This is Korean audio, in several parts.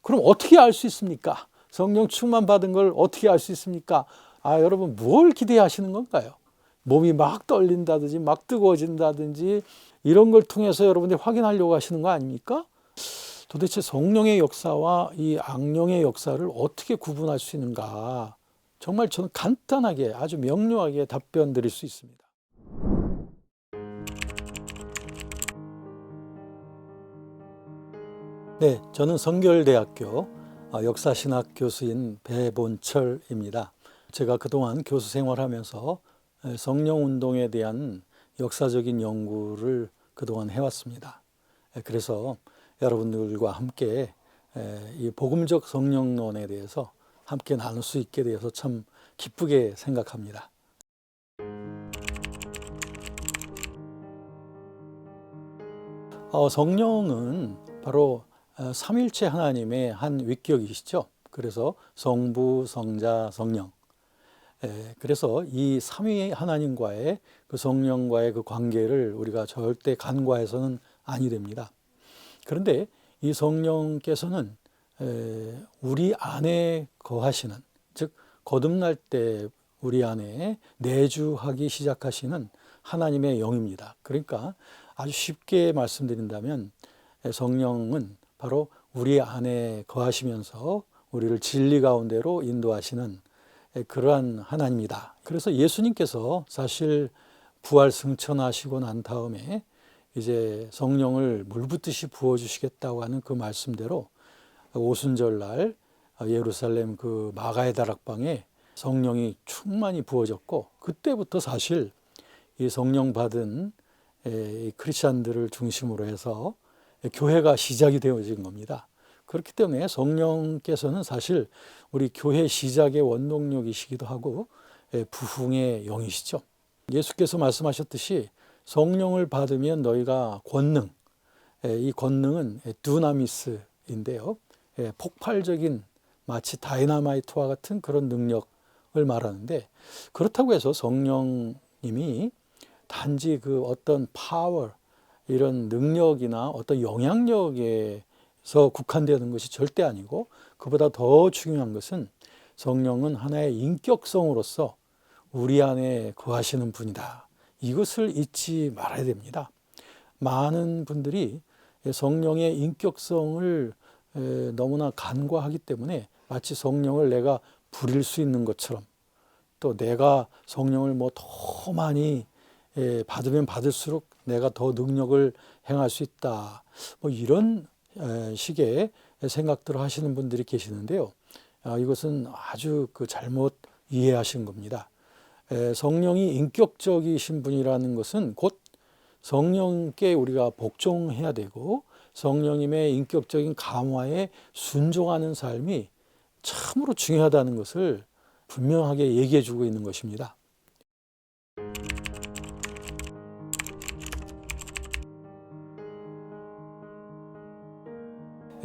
그럼 어떻게 알 수 있습니까? 성령 충만 받은 걸 어떻게 알 수 있습니까? 여러분 뭘 기대하시는 건가요? 몸이 막 떨린다든지 막 뜨거워진다든지 이런 걸 통해서 여러분들이 확인하려고 하시는 거 아닙니까? 도대체 성령의 역사와 이 악령의 역사를 어떻게 구분할 수 있는가? 정말 저는 간단하게 아주 명료하게 답변 드릴 수 있습니다. 네, 저는 성결대학교 역사신학 교수인 배본철입니다. 제가 그동안 교수 생활하면서 성령 운동에 대한 역사적인 연구를 그동안 해왔습니다. 그래서 여러분들과 함께 이 복음적 성령론에 대해서 함께 나눌 수 있게 되어서 참 기쁘게 생각합니다. 성령은 바로 삼일체 하나님의 한 위격이시죠. 그래서 성부, 성자, 성령. 그래서 이 삼위 하나님과의 그 성령과의 그 관계를 우리가 절대 간과해서는 아니 됩니다. 그런데 이 성령께서는 우리 안에 거하시는, 즉 거듭날 때 우리 안에 내주하기 시작하시는 하나님의 영입니다. 그러니까 아주 쉽게 말씀드린다면 성령은 바로 우리 안에 거하시면서 우리를 진리 가운데로 인도하시는 그러한 하나님이다. 그래서 예수님께서 사실 부활 승천하시고 난 다음에 이제 성령을 물붓듯이 부어주시겠다고 하는 그 말씀대로 오순절날 예루살렘 그 마가의 다락방에 성령이 충만히 부어졌고, 그때부터 사실 이 성령 받은 크리스찬들을 중심으로 해서 교회가 시작이 되어진 겁니다. 그렇기 때문에 성령께서는 사실 우리 교회 시작의 원동력이시기도 하고 부흥의 영이시죠. 예수께서 말씀하셨듯이 성령을 받으면 너희가 권능, 이 권능은 두나미스인데요. 폭발적인 마치 다이너마이트와 같은 그런 능력을 말하는데, 그렇다고 해서 성령님이 단지 그 어떤 파워, 이런 능력이나 어떤 영향력에서 국한되는 것이 절대 아니고, 그보다 더 중요한 것은 성령은 하나의 인격성으로서 우리 안에 거하시는 분이다. 이것을 잊지 말아야 됩니다. 많은 분들이 성령의 인격성을 너무나 간과하기 때문에 마치 성령을 내가 부릴 수 있는 것처럼, 또 내가 성령을 뭐 더 많이 받으면 받을수록 내가 더 능력을 행할 수 있다, 뭐 이런 식의 생각들을 하시는 분들이 계시는데요. 이것은 아주 잘못 이해하신 겁니다. 성령이 인격적이신 분이라는 것은 곧 성령께 우리가 복종해야 되고, 성령님의 인격적인 감화에 순종하는 삶이 참으로 중요하다는 것을 분명하게 얘기해 주고 있는 것입니다.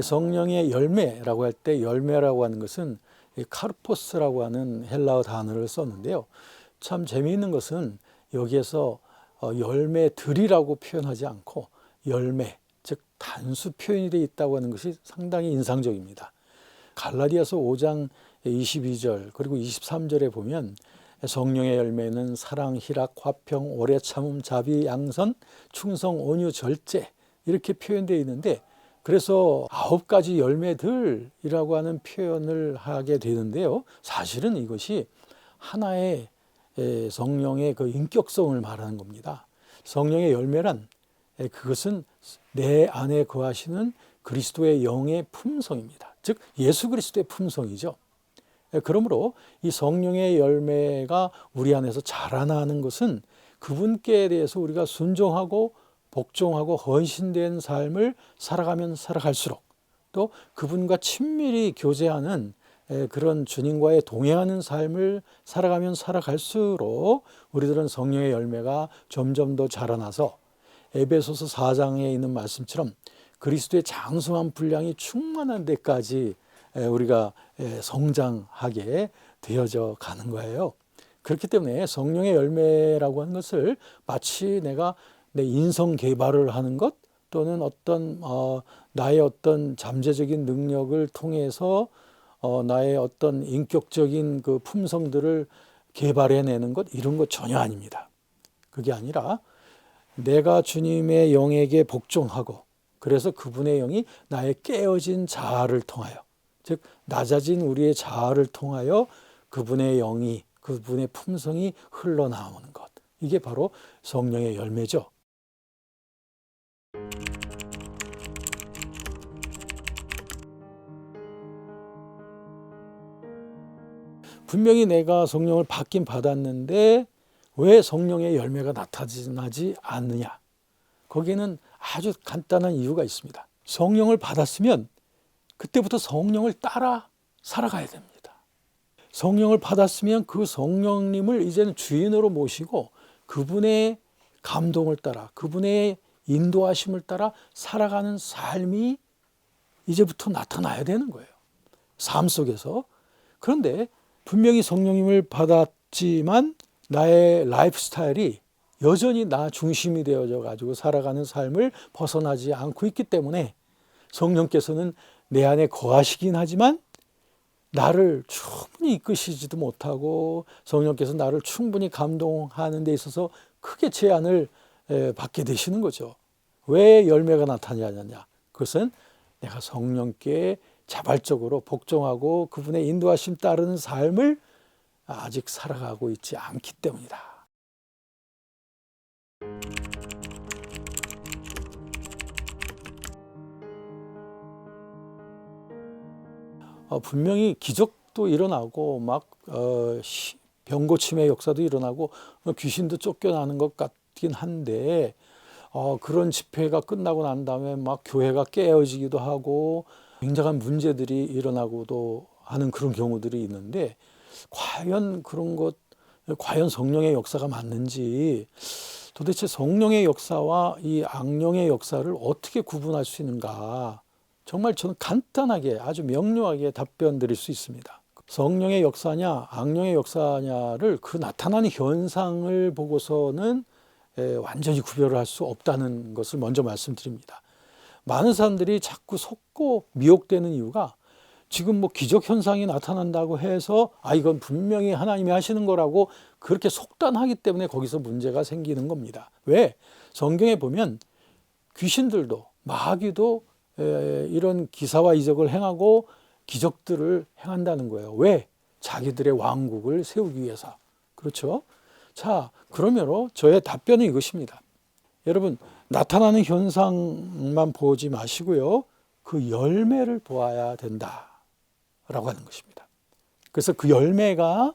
성령의 열매라고 할 때, 열매라고 하는 것은 카르포스라고 하는 헬라어 단어를 썼는데요. 참 재미있는 것은 여기에서 열매들이라고 표현하지 않고 열매, 즉 단수 표현이 되어 있다고 하는 것이 상당히 인상적입니다. 갈라디아서 5장 22절 그리고 23절에 보면 성령의 열매는 사랑, 희락, 화평, 오래 참음, 자비, 양선, 충성, 온유, 절제, 이렇게 표현되어 있는데, 그래서 9가지 열매들이라고 하는 표현을 하게 되는데요. 사실은 이것이 하나의 성령의 그 인격성을 말하는 겁니다. 성령의 열매란 그것은 내 안에 거하시는 그리스도의 영의 품성입니다. 즉 예수 그리스도의 품성이죠. 그러므로 이 성령의 열매가 우리 안에서 자라나는 것은 그분께 대해서 우리가 순종하고 복종하고 헌신된 삶을 살아가면 살아갈수록, 또 그분과 친밀히 교제하는 그런 주님과의 동행하는 삶을 살아가면 살아갈수록 우리들은 성령의 열매가 점점 더 자라나서 에베소서 4장에 있는 말씀처럼 그리스도의 장성한 분량이 충만한 데까지 우리가 성장하게 되어져 가는 거예요. 그렇기 때문에 성령의 열매라고 하는 것을 마치 내가 내 인성 개발을 하는 것, 또는 어떤 나의 어떤 잠재적인 능력을 통해서 나의 어떤 인격적인 그 품성들을 개발해내는 것, 이런 것 전혀 아닙니다. 그게 아니라 내가 주님의 영에게 복종하고, 그래서 그분의 영이 나의 깨어진 자아를 통하여, 즉 낮아진 우리의 자아를 통하여 그분의 영이, 그분의 품성이 흘러나오는 것, 이게 바로 성령의 열매죠. 분명히 내가 성령을 받긴 받았는데 왜 성령의 열매가 나타나지 않느냐? 거기에는 아주 간단한 이유가 있습니다. 성령을 받았으면 그때부터 성령을 따라 살아가야 됩니다. 성령을 받았으면 그 성령님을 이제는 주인으로 모시고 그분의 감동을 따라, 그분의 인도하심을 따라 살아가는 삶이 이제부터 나타나야 되는 거예요. 삶 속에서. 그런데 분명히 성령님을 받았지만 나의 라이프 스타일이 여전히 나 중심이 되어져 가지고 살아가는 삶을 벗어나지 않고 있기 때문에 성령께서는 내 안에 거하시긴 하지만 나를 충분히 이끄시지도 못하고, 성령께서 나를 충분히 감동하는 데 있어서 크게 제한을 받게 되시는 거죠. 왜 열매가 나타나지 않느냐? 그것은 내가 성령께 자발적으로 복종하고 그분의 인도하심 따르는 삶을 아직 살아가고 있지 않기 때문이다. 분명히 기적도 일어나고 막 병고침의 역사도 일어나고 귀신도 쫓겨나는 것 같긴 한데, 그런 집회가 끝나고 난 다음에 막 교회가 깨어지기도 하고 굉장한 문제들이 일어나고도 하는 그런 경우들이 있는데, 과연 그런 것, 과연 성령의 역사가 맞는지, 도대체 성령의 역사와 이 악령의 역사를 어떻게 구분할 수 있는가? 정말 저는 간단하게 아주 명료하게 답변 드릴 수 있습니다. 성령의 역사냐 악령의 역사냐를 그 나타나는 현상을 보고서는 완전히 구별을 할 수 없다는 것을 먼저 말씀드립니다. 많은 사람들이 자꾸 속고 미혹되는 이유가, 지금 뭐 기적 현상이 나타난다고 해서 이건 분명히 하나님이 하시는 거라고 그렇게 속단하기 때문에 거기서 문제가 생기는 겁니다. 왜? 성경에 보면 귀신들도 마귀도 이런 기사와 이적을 행하고 기적들을 행한다는 거예요. 왜? 자기들의 왕국을 세우기 위해서. 그렇죠? 자, 그러므로 저의 답변은 이것입니다. 여러분, 나타나는 현상만 보지 마시고요, 그 열매를 보아야 된다라고 하는 것입니다. 그래서 그 열매가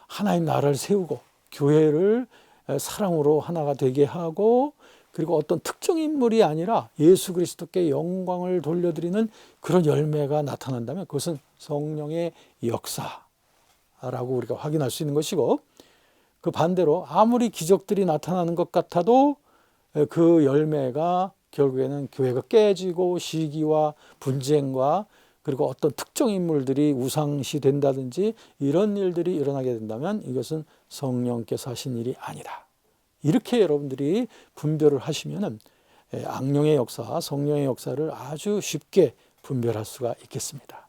하나님 나라를 세우고 교회를 사랑으로 하나가 되게 하고, 그리고 어떤 특정 인물이 아니라 예수 그리스도께 영광을 돌려드리는 그런 열매가 나타난다면 그것은 성령의 역사라고 우리가 확인할 수 있는 것이고, 그 반대로 아무리 기적들이 나타나는 것 같아도 그 열매가 결국에는 교회가 깨지고 시기와 분쟁과 그리고 어떤 특정 인물들이 우상시 된다든지 이런 일들이 일어나게 된다면 이것은 성령께서 하신 일이 아니다. 이렇게 여러분들이 분별을 하시면은 악령의 역사, 성령의 역사를 아주 쉽게 분별할 수가 있겠습니다.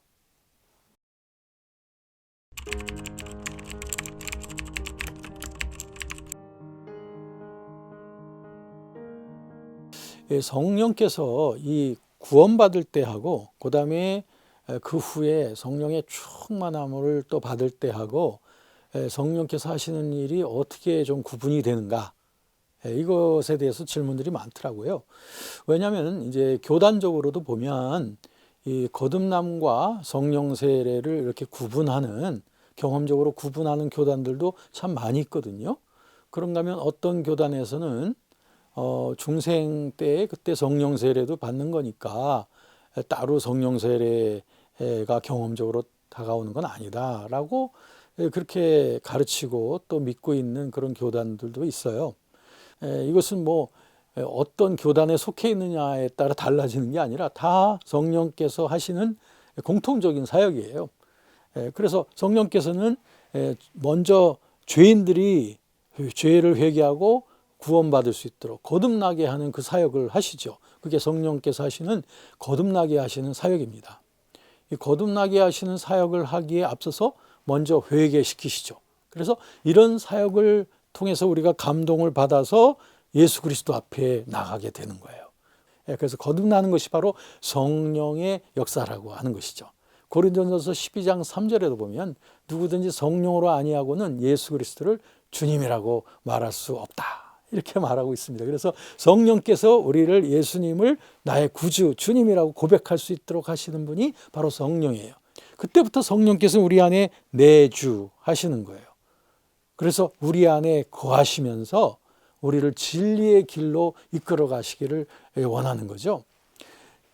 성령께서 이 구원받을 때하고 그다음에 그 후에 성령의 충만함을 또 받을 때하고 성령께서 하시는 일이 어떻게 좀 구분이 되는가, 이것에 대해서 질문들이 많더라고요. 왜냐하면 이제 교단적으로도 보면 이 거듭남과 성령 세례를 이렇게 구분하는, 경험적으로 구분하는 교단들도 참 많이 있거든요. 그런가 하면 어떤 교단에서는 중생 때 그때 성령 세례도 받는 거니까 따로 성령 세례가 경험적으로 다가오는 건 아니다라고 그렇게 가르치고 또 믿고 있는 그런 교단들도 있어요. 이것은 뭐 어떤 교단에 속해 있느냐에 따라 달라지는 게 아니라 다 성령께서 하시는 공통적인 사역이에요. 그래서 성령께서는 먼저 죄인들이 죄를 회개하고 구원받을 수 있도록 거듭나게 하는 그 사역을 하시죠. 그게 성령께서 하시는 거듭나게 하시는 사역입니다. 이 거듭나게 하시는 사역을 하기에 앞서서 먼저 회개시키시죠. 그래서 이런 사역을 통해서 우리가 감동을 받아서 예수 그리스도 앞에 나가게 되는 거예요. 그래서 거듭나는 것이 바로 성령의 역사라고 하는 것이죠. 고린도전서 12장 3절에도 보면 누구든지 성령으로 아니하고는 예수 그리스도를 주님이라고 말할 수 없다, 이렇게 말하고 있습니다. 그래서 성령께서 우리를 예수님을 나의 구주, 주님이라고 고백할 수 있도록 하시는 분이 바로 성령이에요. 그때부터 성령께서 우리 안에 내주하시는 거예요. 그래서 우리 안에 거하시면서 우리를 진리의 길로 이끌어 가시기를 원하는 거죠.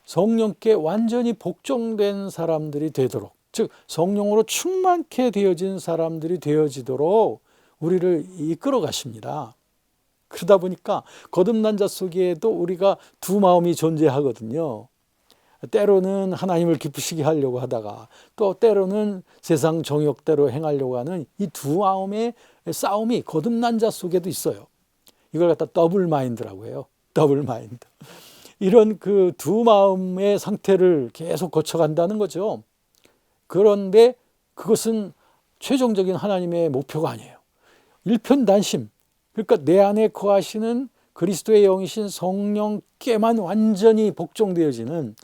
성령께 완전히 복종된 사람들이 되도록, 즉 성령으로 충만케 되어진 사람들이 되어지도록 우리를 이끌어 가십니다. 그러다 보니까 거듭난 자 속에도 우리가 두 마음이 존재하거든요. 때로는 하나님을 기쁘시게 하려고 하다가 또 때로는 세상 정욕대로 행하려고 하는 이 두 마음의 싸움이 거듭난 자 속에도 있어요. 이걸 갖다 더블 마인드라고 해요. 더블 마인드. 이런 그 두 마음의 상태를 계속 거쳐간다는 거죠. 그런데 그것은 최종적인 하나님의 목표가 아니에요. 일편단심, 그러니까 내 안에 거하시는 그리스도의 영이신 성령께만 완전히 복종되어지는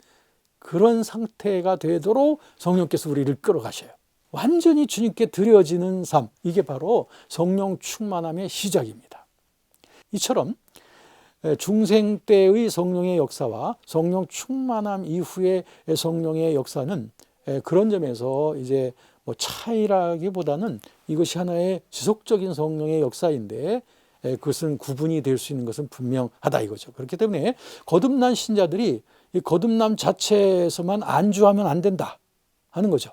그런 상태가 되도록 성령께서 우리를 끌어가셔요. 완전히 주님께 드려지는 삶, 이게 바로 성령 충만함의 시작입니다. 이처럼 중생 때의 성령의 역사와 성령 충만함 이후의 성령의 역사는 그런 점에서 이제 뭐 차이라기보다는 이것이 하나의 지속적인 성령의 역사인데 그것은 구분이 될 수 있는 것은 분명하다 이거죠. 그렇기 때문에 거듭난 신자들이 이 거듭남 자체에서만 안주하면 안 된다 하는 거죠.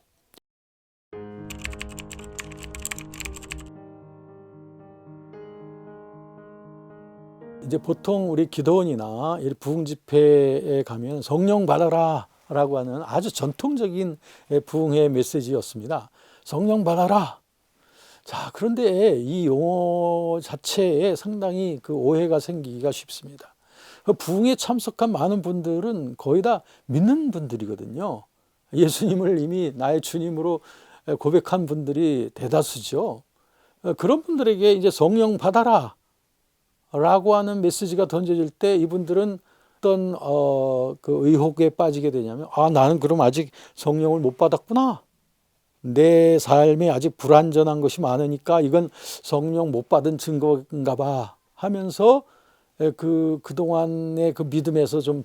이제 보통 우리 기도원이나 부흥 집회에 가면 성령 받아라 라고 하는 아주 전통적인 부흥의 메시지였습니다. 성령 받아라. 자, 그런데 이 용어 자체에 상당히 그 오해가 생기기가 쉽습니다. 부흥에 참석한 많은 분들은 거의 다 믿는 분들이거든요. 예수님을 이미 나의 주님으로 고백한 분들이 대다수죠. 그런 분들에게 이제 성령 받아라 라고 하는 메시지가 던져질 때 이분들은 어떤 그 의혹에 빠지게 되냐면, 나는 그럼 아직 성령을 못 받았구나. 내 삶에 아직 불완전한 것이 많으니까 이건 성령 못 받은 증거인가 봐 하면서 그동안의 그 믿음에서 좀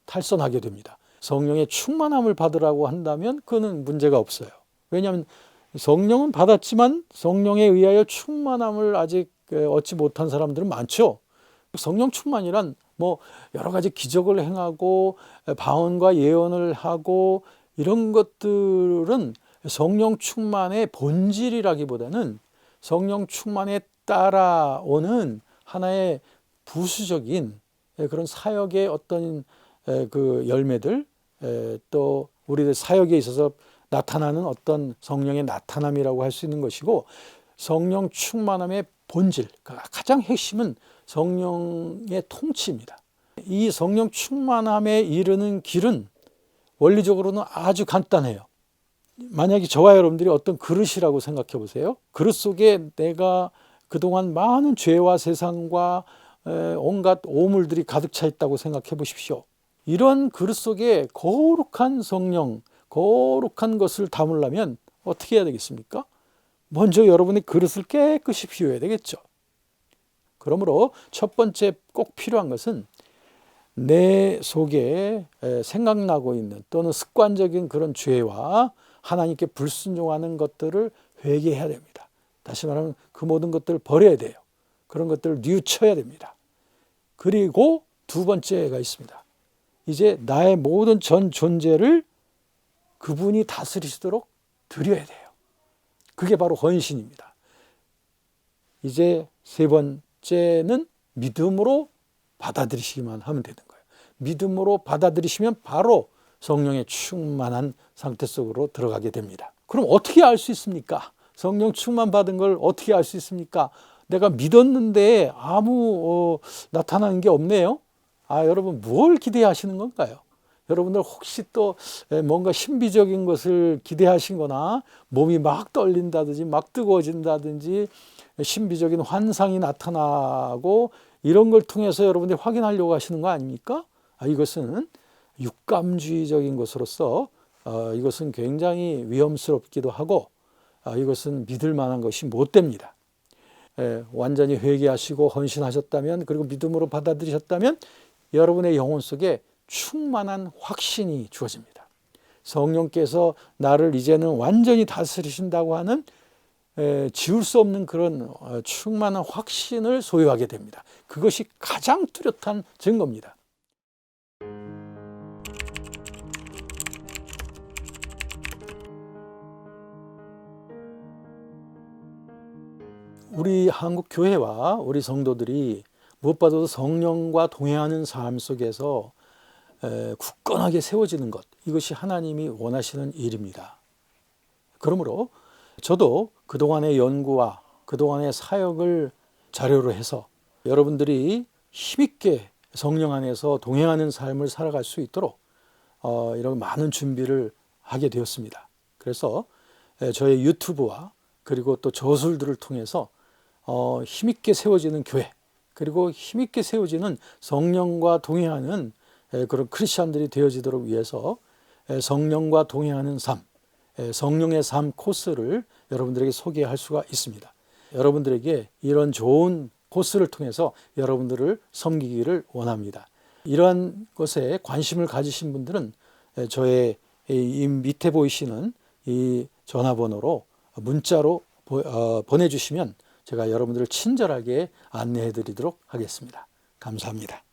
탈선하게 됩니다. 성령의 충만함을 받으라고 한다면 그거는 문제가 없어요. 왜냐하면 성령은 받았지만 성령에 의하여 충만함을 아직 얻지 못한 사람들은 많죠. 성령 충만이란 뭐 여러 가지 기적을 행하고 방언과 예언을 하고 이런 것들은 성령 충만의 본질이라기보다는 성령 충만에 따라오는 하나의 부수적인 그런 사역의 어떤 그 열매들, 또 우리들 사역에 있어서 나타나는 어떤 성령의 나타남이라고 할 수 있는 것이고, 성령 충만함의 본질, 가장 핵심은 성령의 통치입니다. 이 성령 충만함에 이르는 길은 원리적으로는 아주 간단해요. 만약에 저와 여러분들이 어떤 그릇이라고 생각해 보세요. 그릇 속에 내가 그동안 많은 죄와 세상과 온갖 오물들이 가득 차 있다고 생각해 보십시오. 이런 그릇 속에 거룩한 성령, 거룩한 것을 담으려면 어떻게 해야 되겠습니까? 먼저 여러분의 그릇을 깨끗이 비워야 되겠죠. 그러므로 첫 번째 꼭 필요한 것은 내 속에 생각나고 있는 또는 습관적인 그런 죄와 하나님께 불순종하는 것들을 회개해야 됩니다. 다시 말하면 그 모든 것들을 버려야 돼요. 그런 것들을 뉘우쳐야 됩니다. 그리고 두 번째가 있습니다. 이제 나의 모든 전 존재를 그분이 다스리시도록 드려야 돼요. 그게 바로 헌신입니다. 이제 세 번째는 믿음으로 받아들이시기만 하면 되는 거예요. 믿음으로 받아들이시면 바로 성령의 충만한 상태 속으로 들어가게 됩니다. 그럼 어떻게 알 수 있습니까? 성령 충만 받은 걸 어떻게 알 수 있습니까? 내가 믿었는데 아무 나타나는 게 없네요. 여러분 뭘 기대하시는 건가요? 여러분들 혹시 또 뭔가 신비적인 것을 기대하신 거나 몸이 막 떨린다든지 막 뜨거워진다든지 신비적인 환상이 나타나고 이런 걸 통해서 여러분들이 확인하려고 하시는 거 아닙니까? 이것은 육감주의적인 것으로서 이것은 굉장히 위험스럽기도 하고 이것은 믿을 만한 것이 못 됩니다. 완전히 회개하시고 헌신하셨다면, 그리고 믿음으로 받아들이셨다면 여러분의 영혼 속에 충만한 확신이 주어집니다. 성령께서 나를 이제는 완전히 다스리신다고 하는 지울 수 없는 그런 충만한 확신을 소유하게 됩니다. 그것이 가장 뚜렷한 증거입니다. 우리 한국 교회와 우리 성도들이 무엇보다도 성령과 동행하는 삶 속에서 굳건하게 세워지는 것, 이것이 하나님이 원하시는 일입니다. 그러므로 저도 그동안의 연구와 그동안의 사역을 자료로 해서 여러분들이 힘있게 성령 안에서 동행하는 삶을 살아갈 수 있도록 이런 많은 준비를 하게 되었습니다. 그래서 저의 유튜브와 그리고 또 저술들을 통해서 힘있게 세워지는 교회, 그리고 힘있게 세워지는 성령과 동행하는 그런 크리스찬들이 되어지도록 위해서 성령과 동행하는 삶, 성령의 삶 코스를 여러분들에게 소개할 수가 있습니다. 여러분들에게 이런 좋은 코스를 통해서 여러분들을 섬기기를 원합니다. 이러한 것에 관심을 가지신 분들은 저의 이 밑에 보이시는 이 전화번호로 문자로 보내주시면 제가 여러분들을 친절하게 안내해 드리도록 하겠습니다. 감사합니다.